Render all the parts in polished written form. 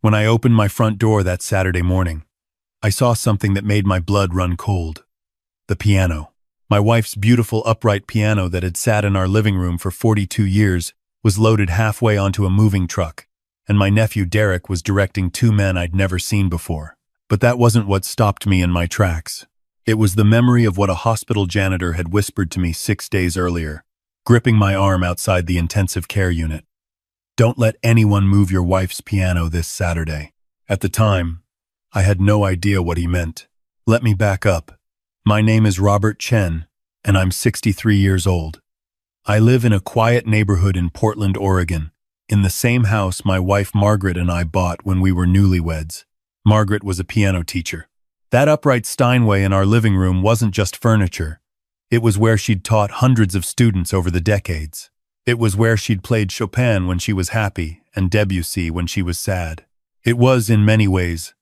When I opened my front door that Saturday morning, I saw something that made my blood run cold. The piano. My wife's beautiful upright piano that had sat in our living room for 42 years was loaded halfway onto a moving truck, and my nephew Derek was directing two men I'd never seen before. But that wasn't what stopped me in my tracks. It was the memory of what a hospital janitor had whispered to me 6 days earlier, gripping my arm outside the intensive care unit. "Don't let anyone move your wife's piano this Saturday." At the time, I had no idea what he meant. Let me back up. My name is Robert Chen, and I'm 63 years old. I live in a quiet neighborhood in Portland, Oregon, in the same house my wife Margaret and I bought when we were newlyweds. Margaret was a piano teacher. That upright Steinway in our living room wasn't just furniture. It was where she'd taught hundreds of students over the decades. It was where she'd played Chopin when she was happy and Debussy when she was sad. It was, in many ways,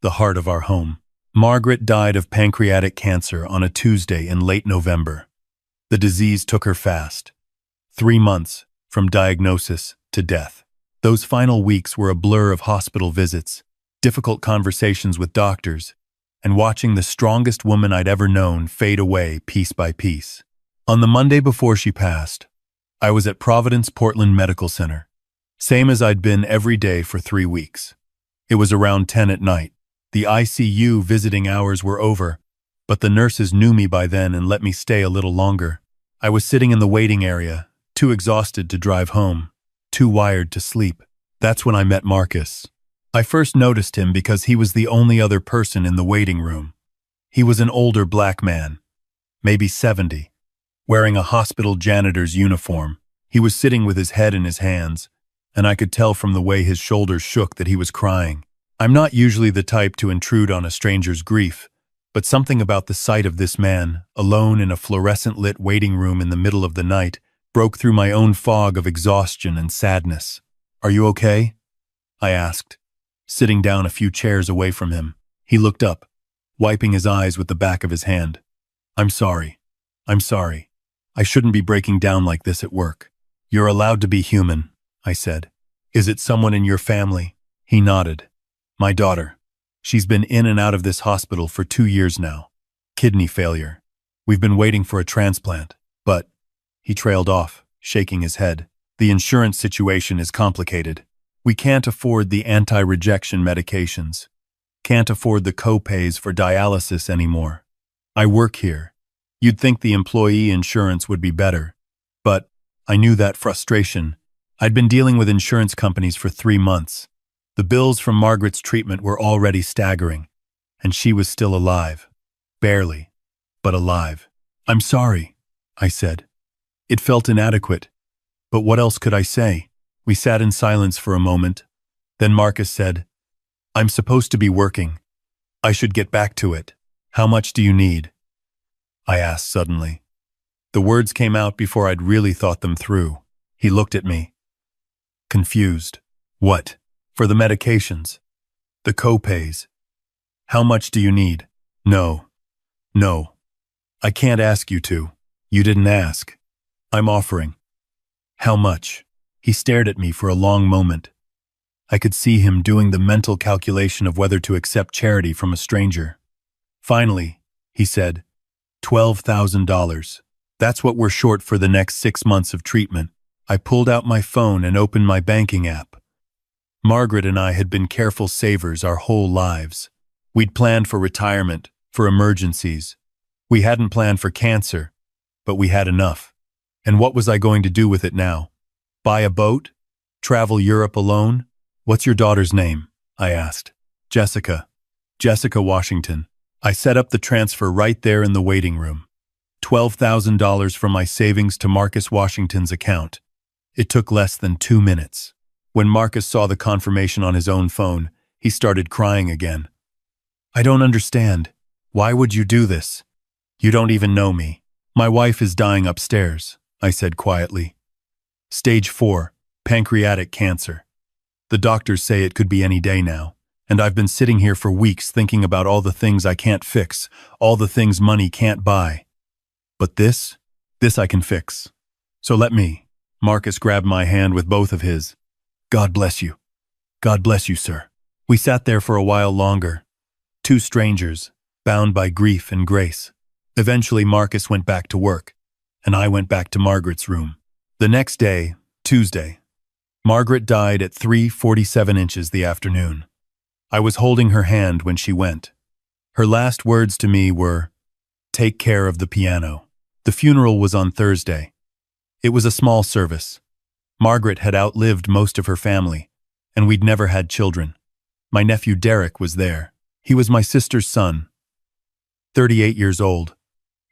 the heart of our home. Margaret died of pancreatic cancer on a Tuesday in late November. The disease took her fast. 3 months from diagnosis to death. Those final weeks were a blur of hospital visits, difficult conversations with doctors, and watching the strongest woman I'd ever known fade away piece by piece. On the Monday before she passed, I was at Providence Portland Medical Center, same as I'd been every day for 3 weeks. It was around 10 at night. The ICU visiting hours were over, but the nurses knew me by then and let me stay a little longer. I was sitting in the waiting area, too exhausted to drive home, too wired to sleep. That's when I met Marcus. I first noticed him because he was the only other person in the waiting room. He was an older black man, maybe 70, wearing a hospital janitor's uniform. He was sitting with his head in his hands, and I could tell from the way his shoulders shook that he was crying. I'm not usually the type to intrude on a stranger's grief, but something about the sight of this man, alone in a fluorescent-lit waiting room in the middle of the night, broke through my own fog of exhaustion and sadness. "Are you okay?" I asked, sitting down a few chairs away from him. He looked up, wiping his eyes with the back of his hand. I'm sorry. I shouldn't be breaking down like this at work." "You're allowed to be human," I said. "Is it someone in your family?" He nodded. "My daughter. She's been in and out of this hospital for 2 years now. Kidney failure. We've been waiting for a transplant, but..." He trailed off, shaking his head. "The insurance situation is complicated. We can't afford the anti-rejection medications. Can't afford the co-pays for dialysis anymore. I work here. You'd think the employee insurance would be better. But I knew that frustration. I'd been dealing with insurance companies for 3 months. The bills from Margaret's treatment were already staggering, and she was still alive. Barely, but alive. "I'm sorry," I said. It felt inadequate, but what else could I say? We sat in silence for a moment. Then Marcus said, "I'm supposed to be working. I should get back to it. How much do you need?" I asked suddenly. The words came out before I'd really thought them through. He looked at me, confused. "What?" "For the medications. The co-pays. How much do you need?" No. I can't ask you to. You didn't ask. I'm offering." "How much?" He stared at me for a long moment. I could see him doing the mental calculation of whether to accept charity from a stranger. Finally, he said, $12,000. That's what we're short for the next 6 months of treatment. I pulled out my phone and opened my banking app. Margaret and I had been careful savers our whole lives. We'd planned for retirement, for emergencies. We hadn't planned for cancer, but we had enough. And what was I going to do with it now? Buy a boat? Travel Europe alone? "What's your daughter's name?" I asked. "Jessica. Jessica Washington." I set up the transfer right there in the waiting room. $12,000 from my savings to Marcus Washington's account. It took less than 2 minutes. When Marcus saw the confirmation on his own phone, he started crying again. "I don't understand. Why would you do this? You don't even know me." "My wife is dying upstairs," I said quietly. "Stage 4, pancreatic cancer. The doctors say it could be any day now, and I've been sitting here for weeks thinking about all the things I can't fix, all the things money can't buy. But this I can fix. So let me." Marcus grabbed my hand with both of his. "God bless you." God bless you, sir. We sat there for a while longer, two strangers, bound by grief and grace. Eventually, Marcus went back to work, and I went back to Margaret's room. The next day, Tuesday, Margaret died at 3:47 inches the afternoon. I was holding her hand when she went. Her last words to me were, "Take care of the piano." The funeral was on Thursday. It was a small service. Margaret had outlived most of her family, and we'd never had children. My nephew Derek was there. He was my sister's son, 38 years old,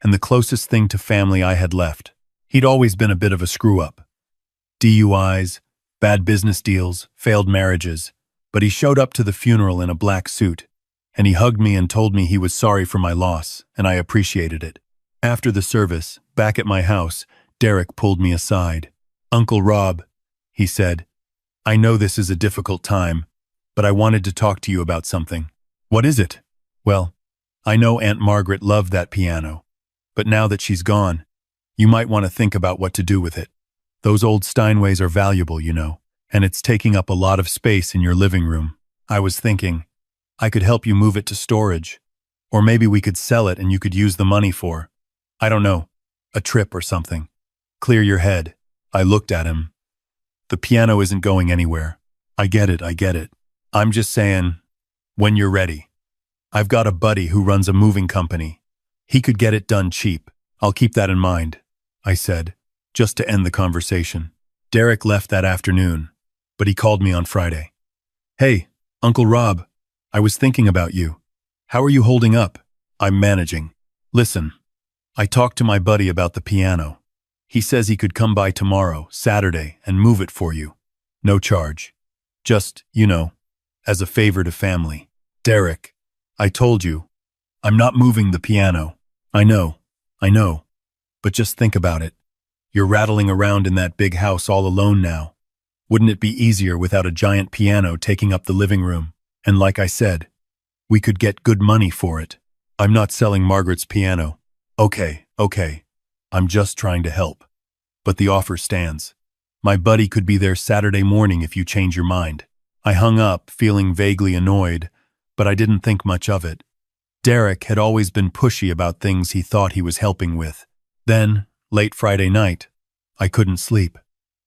and the closest thing to family I had left. He'd always been a bit of a screw-up. DUIs, bad business deals, failed marriages, but he showed up to the funeral in a black suit, and he hugged me and told me he was sorry for my loss, and I appreciated it. After the service, back at my house, Derek pulled me aside. "Uncle Rob," he said, "I know this is a difficult time, but I wanted to talk to you about something." "What is it?" "Well, I know Aunt Margaret loved that piano, but now that she's gone, you might want to think about what to do with it. Those old Steinways are valuable, you know, and it's taking up a lot of space in your living room. I was thinking, I could help you move it to storage, or maybe we could sell it and you could use the money for, I don't know, a trip or something. Clear your head." I looked at him. "The piano isn't going anywhere. I get it. I'm just saying, when you're ready. I've got a buddy who runs a moving company. He could get it done cheap. I'll keep that in mind," I said, just to end the conversation. Derek left that afternoon, but he called me on Friday. "Hey, Uncle Rob, I was thinking about you. How are you holding up?" "I'm managing. Listen, I talked to my buddy about the piano. He says he could come by tomorrow, Saturday, and move it for you. No charge. Just, as a favor to family." "Derek, I told you, I'm not moving the piano. I know. But just think about it. You're rattling around in that big house all alone now. Wouldn't it be easier without a giant piano taking up the living room? And like I said, we could get good money for it. I'm not selling Margaret's piano." Okay. I'm just trying to help. But the offer stands. My buddy could be there Saturday morning if you change your mind." I hung up, feeling vaguely annoyed, but I didn't think much of it. Derek had always been pushy about things he thought he was helping with. Then, late Friday night, I couldn't sleep.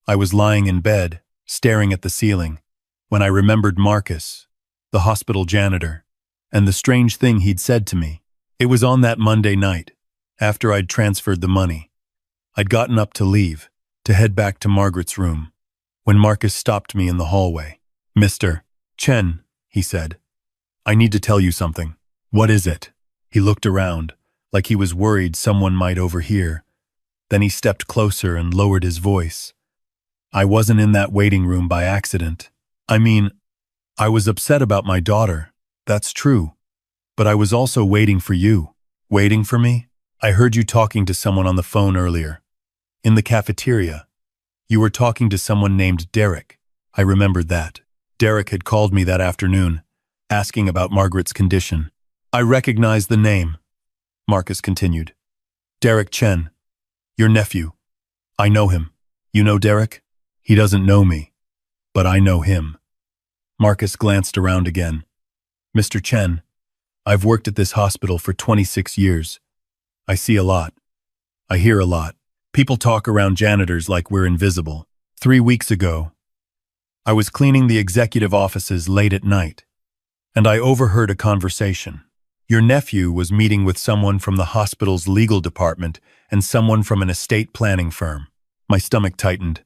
I was lying in bed, staring at the ceiling, when I remembered Marcus, the hospital janitor, and the strange thing he'd said to me. It was on that Monday night, after I'd transferred the money. I'd gotten up to leave, to head back to Margaret's room, when Marcus stopped me in the hallway. "Mr. Chen," he said, "I need to tell you something." "What is it?" He looked around, like he was worried someone might overhear. Then he stepped closer and lowered his voice. "I wasn't in that waiting room by accident. I was upset about my daughter, that's true, but I was also waiting for you." "Waiting for me?" "I heard you talking to someone on the phone earlier. In the cafeteria. You were talking to someone named Derek." I remembered that. Derek had called me that afternoon, asking about Margaret's condition. "I recognized the name," Marcus continued. "Derek Chen, your nephew. I know him. You know Derek? He doesn't know me, but I know him." Marcus glanced around again. "Mr. Chen, I've worked at this hospital for 26 years. I see a lot. I hear a lot. People talk around janitors like we're invisible. 3 weeks ago, I was cleaning the executive offices late at night, and I overheard a conversation. Your nephew was meeting with someone from the hospital's legal department and someone from an estate planning firm." My stomach tightened.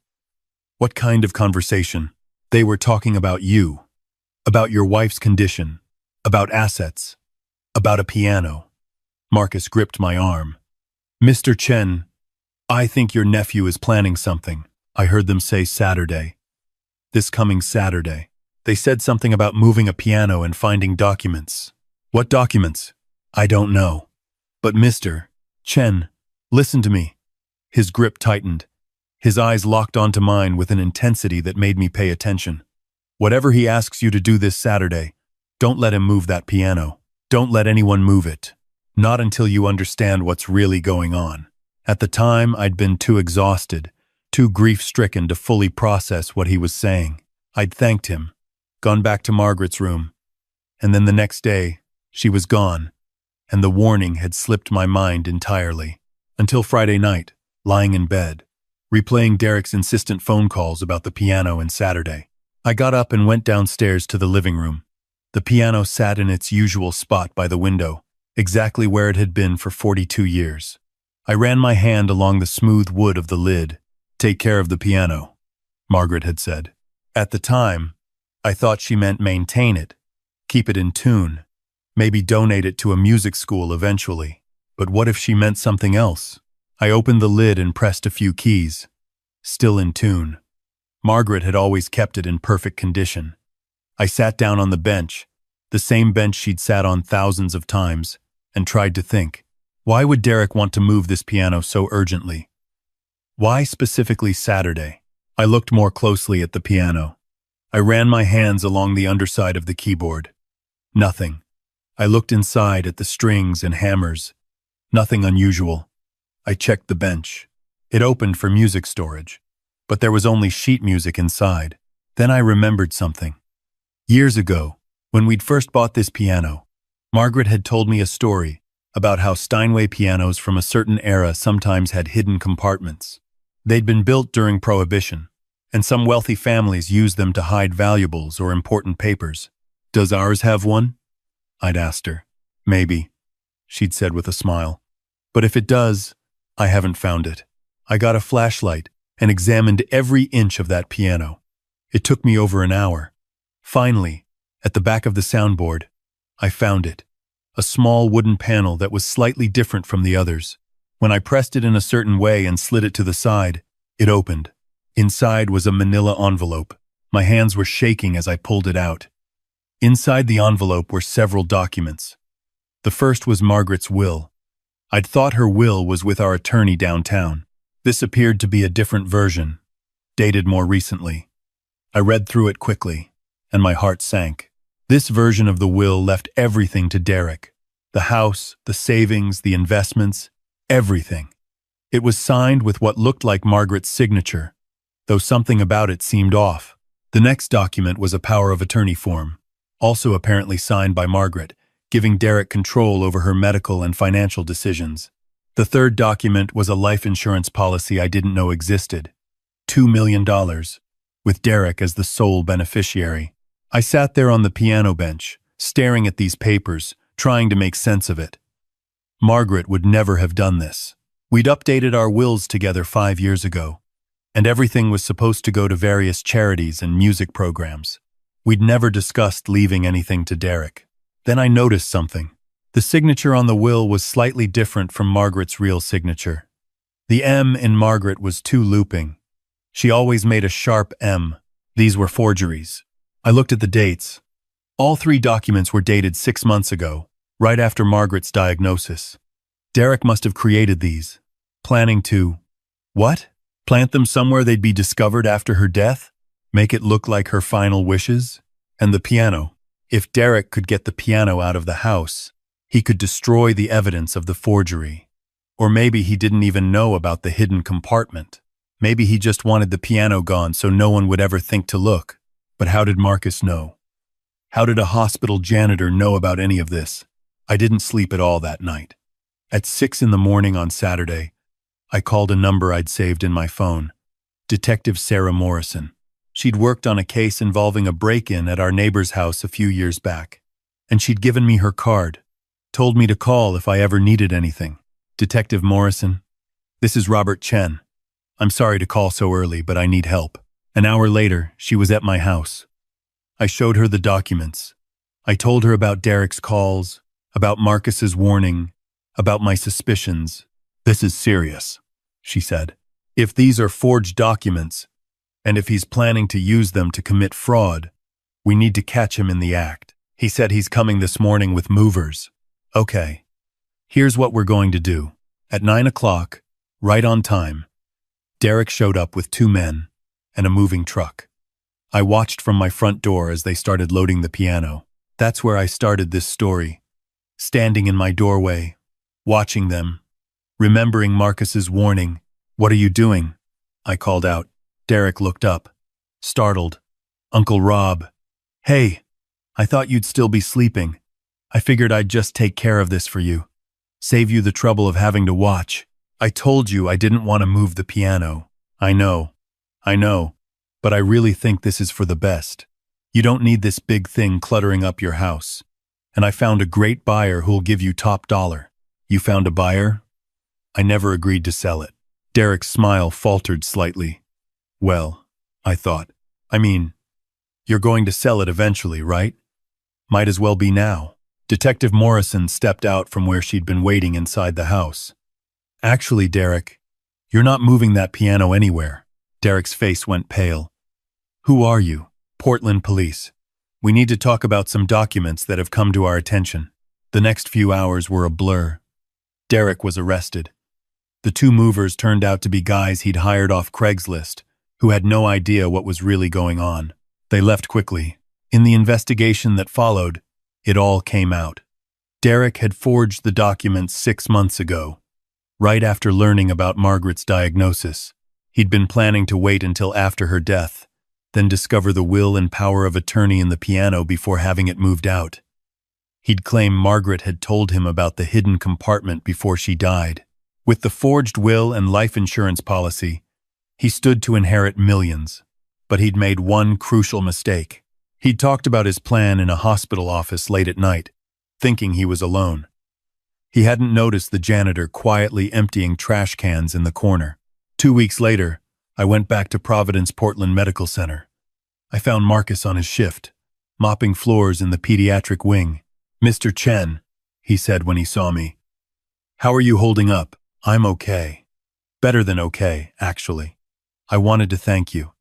"What kind of conversation?" "They were talking about you, about your wife's condition, about assets, about a piano." Marcus gripped my arm. "Mr. Chen, I think your nephew is planning something. I heard them say Saturday. This coming Saturday. They said something about moving a piano and finding documents." "What documents?" "I don't know. But Mr. Chen, listen to me." His grip tightened. His eyes locked onto mine with an intensity that made me pay attention. "Whatever he asks you to do this Saturday, don't let him move that piano. Don't let anyone move it. Not until you understand what's really going on." At the time, I'd been too exhausted, too grief-stricken to fully process what he was saying. I'd thanked him, gone back to Margaret's room. And then the next day, she was gone, and the warning had slipped my mind entirely. Until Friday night, lying in bed, replaying Derek's insistent phone calls about the piano and Saturday. I got up and went downstairs to the living room. The piano sat in its usual spot by the window, exactly where it had been for 42 years. I ran my hand along the smooth wood of the lid. "Take care of the piano," Margaret had said. At the time, I thought she meant maintain it, keep it in tune, maybe donate it to a music school eventually. But what if she meant something else? I opened the lid and pressed a few keys. Still in tune. Margaret had always kept it in perfect condition. I sat down on the bench, the same bench she'd sat on thousands of times, and tried to think. Why would Derek want to move this piano so urgently? Why specifically Saturday? I looked more closely at the piano. I ran my hands along the underside of the keyboard. Nothing. I looked inside at the strings and hammers. Nothing unusual. I checked the bench. It opened for music storage, but there was only sheet music inside. Then I remembered something. Years ago, when we'd first bought this piano, Margaret had told me a story about how Steinway pianos from a certain era sometimes had hidden compartments. They'd been built during Prohibition, and some wealthy families used them to hide valuables or important papers. "Does ours have one?" I'd asked her. "Maybe," she'd said with a smile. "But if it does, I haven't found it." I got a flashlight and examined every inch of that piano. It took me over an hour. Finally, at the back of the soundboard, I found it. A small wooden panel that was slightly different from the others. When I pressed it in a certain way and slid it to the side, it opened. Inside was a manila envelope. My hands were shaking as I pulled it out. Inside the envelope were several documents. The first was Margaret's will. I'd thought her will was with our attorney downtown. This appeared to be a different version, dated more recently. I read through it quickly, and my heart sank. This version of the will left everything to Derek. The house, the savings, the investments, everything. It was signed with what looked like Margaret's signature, though something about it seemed off. The next document was a power of attorney form, also apparently signed by Margaret, giving Derek control over her medical and financial decisions. The third document was a life insurance policy I didn't know existed. $2 million, with Derek as the sole beneficiary. I sat there on the piano bench, staring at these papers, trying to make sense of it. Margaret would never have done this. We'd updated our wills together 5 years ago, and everything was supposed to go to various charities and music programs. We'd never discussed leaving anything to Derek. Then I noticed something. The signature on the will was slightly different from Margaret's real signature. The M in Margaret was too looping. She always made a sharp M. These were forgeries. I looked at the dates. All 3 documents were dated 6 months ago, right after Margaret's diagnosis. Derek must have created these, planning to, what? Plant them somewhere they'd be discovered after her death? Make it look like her final wishes? And the piano. If Derek could get the piano out of the house, he could destroy the evidence of the forgery. Or maybe he didn't even know about the hidden compartment. Maybe he just wanted the piano gone so no one would ever think to look. But how did Marcus know? How did a hospital janitor know about any of this? I didn't sleep at all that night. At 6 in the morning on Saturday, I called a number I'd saved in my phone. Detective Sarah Morrison. She'd worked on a case involving a break-in at our neighbor's house a few years back. And she'd given me her card, told me to call if I ever needed anything. "Detective Morrison, this is Robert Chen. I'm sorry to call so early, but I need help." An hour later, she was at my house. I showed her the documents. I told her about Derek's calls, about Marcus's warning, about my suspicions. "This is serious," she said. "If these are forged documents, and if he's planning to use them to commit fraud, we need to catch him in the act. He said he's coming this morning with movers." "Okay. Here's what we're going to do. At 9 o'clock, right on time, Derek showed up with 2 men and a moving truck. I watched from my front door as they started loading the piano. That's where I started this story. Standing in my doorway, watching them, remembering Marcus's warning. "What are you doing?" I called out. Derek looked up, startled. "Uncle Rob." Hey, I thought you'd still be sleeping. I figured I'd just take care of this for you. Save you the trouble of having to watch. I told you I didn't want to move the piano. I know, but I really think this is for the best. You don't need this big thing cluttering up your house. And I found a great buyer who'll give you top dollar. You found a buyer? I never agreed to sell it. Derek's smile faltered slightly. Well, I thought. You're going to sell it eventually, right? Might as well be now. Detective Morrison stepped out from where she'd been waiting inside the house. Actually, Derek, you're not moving that piano anywhere. Derek's face went pale. Who are you? Portland Police. We need to talk about some documents that have come to our attention. The next few hours were a blur. Derek was arrested. The two movers turned out to be guys he'd hired off Craigslist, who had no idea what was really going on. They left quickly. In the investigation that followed, it all came out. Derek had forged the documents 6 months ago, right after learning about Margaret's diagnosis. He'd been planning to wait until after her death, then discover the will and power of attorney in the piano before having it moved out. He'd claim Margaret had told him about the hidden compartment before she died. With the forged will and life insurance policy, he stood to inherit millions. But he'd made one crucial mistake. He'd talked about his plan in a hospital office late at night, thinking he was alone. He hadn't noticed the janitor quietly emptying trash cans in the corner. 2 weeks later, I went back to Providence Portland Medical Center. I found Marcus on his shift, mopping floors in the pediatric wing. Mr. Chen, he said when he saw me. How are you holding up? I'm okay. Better than okay, actually. I wanted to thank you.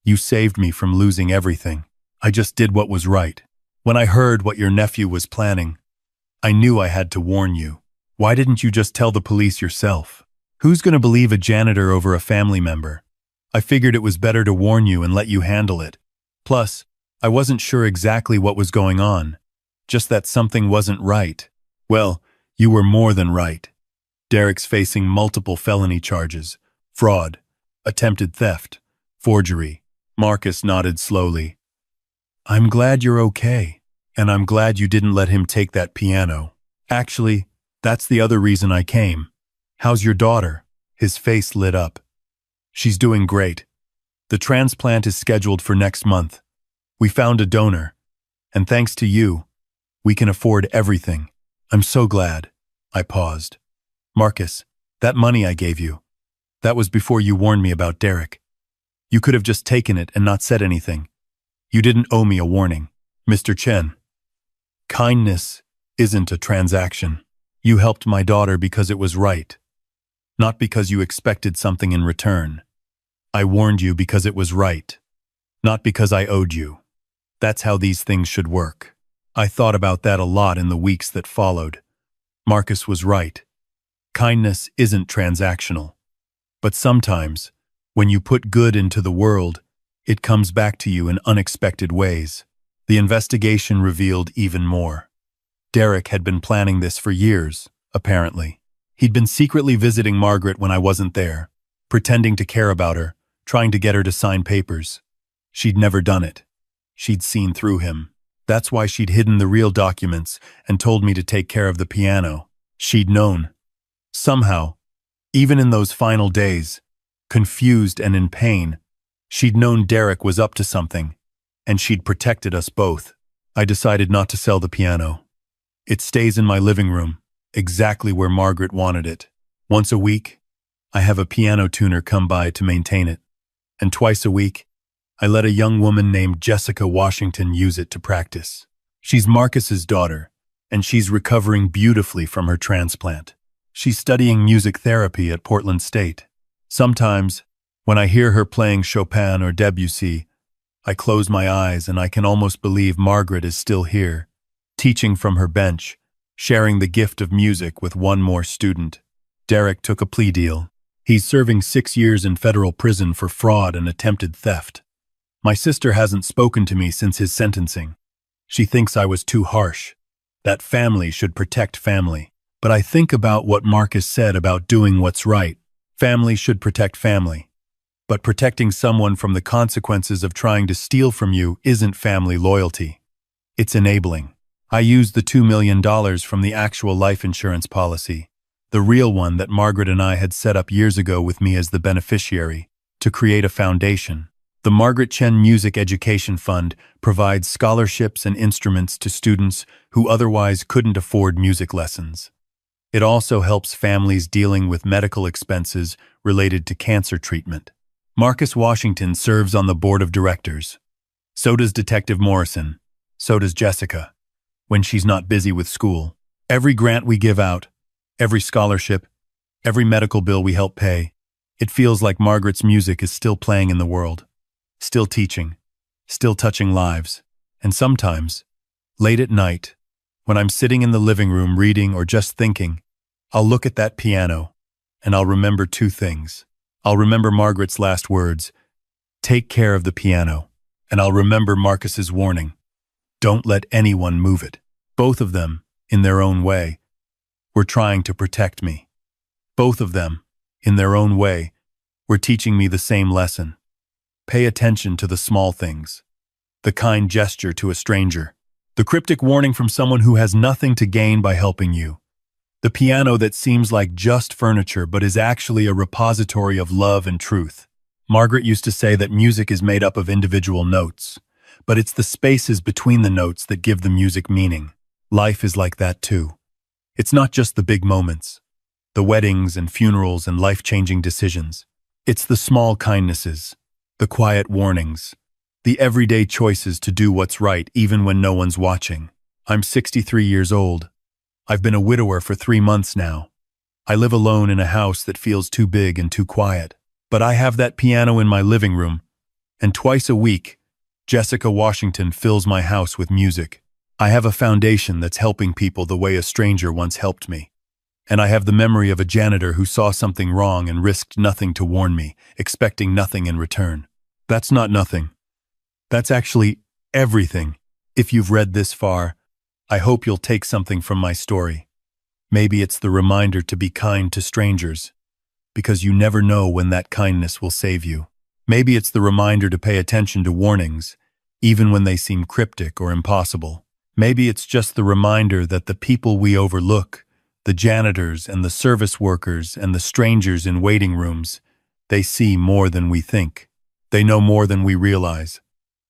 You saved me from losing everything. I just did what was right. When I heard what your nephew was planning, I knew I had to warn you. Why didn't you just tell the police yourself? Who's going to believe a janitor over a family member? I figured it was better to warn you and let you handle it. Plus, I wasn't sure exactly what was going on, just that something wasn't right. Well, you were more than right. Derek's facing multiple felony charges: fraud, attempted theft, forgery. Marcus nodded slowly. I'm glad you're okay, and I'm glad you didn't let him take that piano. Actually, that's the other reason I came. How's your daughter? His face lit up. She's doing great. The transplant is scheduled for next month. We found a donor, and thanks to you, we can afford everything. I'm so glad. I paused. Marcus, that money I gave you, that was before you warned me about Derek. You could have just taken it and not said anything. You didn't owe me a warning. Mr. Chen, kindness isn't a transaction. You helped my daughter because it was right, not because you expected something in return. I warned you because it was right, not because I owed you. That's how these things should work. I thought about that a lot in the weeks that followed. Marcus was right. Kindness isn't transactional. But sometimes, when you put good into the world, it comes back to you in unexpected ways. The investigation revealed even more. Derek had been planning this for years, apparently. He'd been secretly visiting Margaret when I wasn't there, pretending to care about her, trying to get her to sign papers. She'd never done it. She'd seen through him. That's why she'd hidden the real documents and told me to take care of the piano. She'd known. Somehow, even in those final days, confused and in pain, she'd known Derek was up to something, and she'd protected us both. I decided not to sell the piano. It stays in my living room, exactly where Margaret wanted it. Once a week, I have a piano tuner come by to maintain it, and twice a week, I let a young woman named Jessica Washington use it to practice. She's Marcus's daughter, and she's recovering beautifully from her transplant. She's studying music therapy at Portland State. Sometimes, when I hear her playing Chopin or Debussy, I close my eyes and I can almost believe Margaret is still here, teaching from her bench, sharing the gift of music with one more student. Derek took a plea deal. He's serving 6 years in federal prison for fraud and attempted theft. My sister hasn't spoken to me since his sentencing. She thinks I was too harsh, that family should protect family. But I think about what Marcus said about doing what's right. Family should protect family. But protecting someone from the consequences of trying to steal from you isn't family loyalty. It's enabling. I used the $2 million from the actual life insurance policy, the real one that Margaret and I had set up years ago with me as the beneficiary, to create a foundation. The Margaret Chen Music Education Fund provides scholarships and instruments to students who otherwise couldn't afford music lessons. It also helps families dealing with medical expenses related to cancer treatment. Marcus Washington serves on the board of directors. So does Detective Morrison. So does Jessica, when she's not busy with school. Every grant we give out, every scholarship, every medical bill we help pay, it feels like Margaret's music is still playing in the world, still teaching, still touching lives. And sometimes, late at night, when I'm sitting in the living room reading or just thinking, I'll look at that piano and I'll remember two things. I'll remember Margaret's last words, "Take care of the piano," and I'll remember Marcus's warning, "Don't let anyone move it." Both of them, in their own way, were trying to protect me. Both of them, in their own way, were teaching me the same lesson. Pay attention to the small things. The kind gesture to a stranger. The cryptic warning from someone who has nothing to gain by helping you. The piano that seems like just furniture but is actually a repository of love and truth. Margaret used to say that music is made up of individual notes, but it's the spaces between the notes that give the music meaning. Life is like that too. It's not just the big moments, the weddings and funerals and life-changing decisions. It's the small kindnesses, the quiet warnings, the everyday choices to do what's right even when no one's watching. I'm 63 years old. I've been a widower for 3 months now. I live alone in a house that feels too big and too quiet. But I have that piano in my living room, and twice a week, Jessica Washington fills my house with music. I have a foundation that's helping people the way a stranger once helped me. And I have the memory of a janitor who saw something wrong and risked nothing to warn me, expecting nothing in return. That's not nothing. That's actually everything. If you've read this far, I hope you'll take something from my story. Maybe it's the reminder to be kind to strangers, because you never know when that kindness will save you. Maybe it's the reminder to pay attention to warnings, even when they seem cryptic or impossible. Maybe it's just the reminder that the people we overlook, the janitors and the service workers and the strangers in waiting rooms, they see more than we think. They know more than we realize.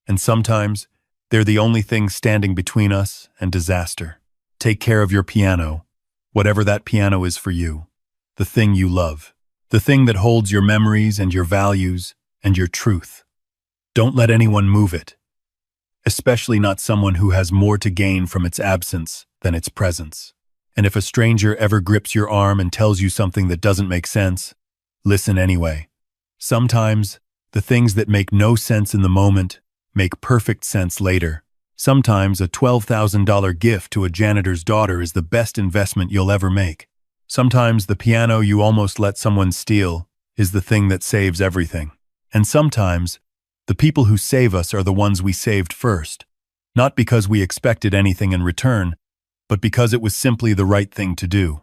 And sometimes, they're the only thing standing between us and disaster. Take care of your piano, whatever that piano is for you, the thing you love, the thing that holds your memories and your values and your truth. Don't let anyone move it, especially not someone who has more to gain from its absence than its presence. And if a stranger ever grips your arm and tells you something that doesn't make sense, listen anyway. Sometimes, the things that make no sense in the moment make perfect sense later. Sometimes a $12,000 gift to a janitor's daughter is the best investment you'll ever make. Sometimes the piano you almost let someone steal is the thing that saves everything. And sometimes, the people who save us are the ones we saved first, not because we expected anything in return, but because it was simply the right thing to do.